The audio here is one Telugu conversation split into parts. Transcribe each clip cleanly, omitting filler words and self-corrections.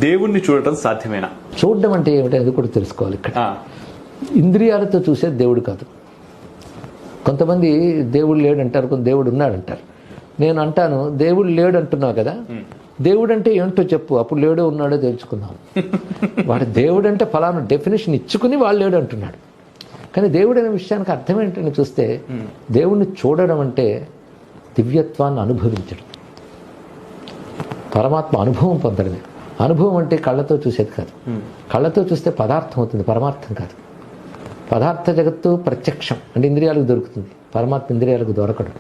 దేవుణ్ణి చూడటం సాధ్యమేనా? చూడడం అంటే ఏమిటో అది కూడా తెలుసుకోవాలి. ఇక్కడ ఇంద్రియాలతో చూసే దేవుడు కాదు. కొంతమంది దేవుడు లేడంటారు, కొంత దేవుడు ఉన్నాడంటారు. నేను అంటాను, దేవుడు లేడు అంటున్నావు కదా, దేవుడు అంటే ఏంటో చెప్పు, అప్పుడు లేడో ఉన్నాడో తెలుసుకుందాం. వాడు దేవుడు అంటే ఫలానా డెఫినేషన్ ఇచ్చుకుని వాళ్ళు లేడు అంటున్నాడు. కానీ దేవుడు అనే విషయానికి అర్థం ఏంటని చూస్తే, దేవుణ్ణి చూడడం అంటే దివ్యత్వాన్ని అనుభవించడం, పరమాత్మ అనుభవం పొందడమే. అనుభవం అంటే కళ్ళతో చూసేది కాదు. కళ్ళతో చూస్తే పదార్థం అవుతుంది, పరమార్థం కాదు. పదార్థ జగత్తు ప్రత్యక్షం అంటే ఇంద్రియాలకు దొరుకుతుంది, పరమాత్మ ఇంద్రియాలకు దొరకడు.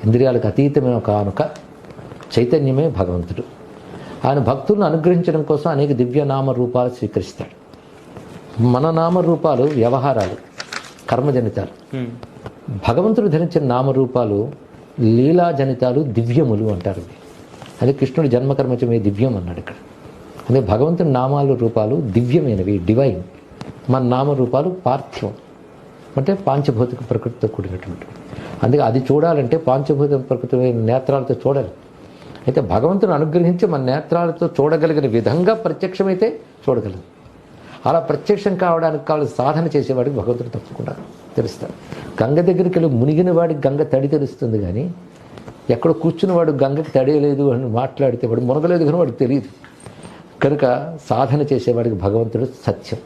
ఇంద్రియాలకు అతీతమైన కానుక చైతన్యమే భగవంతుడు. ఆయన భక్తులను అనుగ్రహించడం కోసం అనేక దివ్య నామ రూపాలు స్వీకరిస్తాడు. మన నామరూపాలు వ్యవహారాలు, కర్మజనితాలు. భగవంతుడు ధరించిన నామరూపాలు లీలాజనితాలు, దివ్యములు అంటారు. అదే కృష్ణుడు జన్మకర్మచమే దివ్యం అన్నాడు ఇక్కడ. అదే భగవంతుని నామాలు రూపాలు దివ్యమైనవి, డివైన్. మన నామరూపాలు పార్థివం అంటే పాంచభౌతిక ప్రకృతితో కూడినటువంటి. అందుకే అది చూడాలంటే పాంచభౌతిక ప్రకృతి నేత్రాలతో చూడాలి. అయితే భగవంతుని అనుగ్రహించి మన నేత్రాలతో చూడగలిగిన విధంగా ప్రత్యక్షమైతే చూడగలదు. అలా ప్రత్యక్షం కావడానికి కావాల్సిన సాధన చేసేవాడికి భగవంతుడు తప్పకుండా తెలుస్తాడు. గంగ దగ్గరికి వెళ్ళి మునిగిన వాడికి గంగ తడి తెలుస్తుంది, కానీ ఎక్కడ కూర్చున్నవాడు గంగకి తడేయలేదు అని మాట్లాడితే వాడు మునగలేదు కానీ వాడికి తెలియదు. కనుక సాధన చేసేవాడికి భగవంతుడు సత్యం,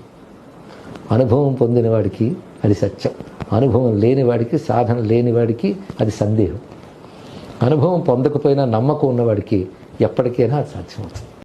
అనుభవం పొందిన వాడికి అది సత్యం, అనుభవం లేనివాడికి, సాధన లేనివాడికి అది సందేహం. అనుభవం పొందకపోయినా నమ్మకం ఉన్నవాడికి ఎప్పటికైనా అది సాధ్యమవుతుంది.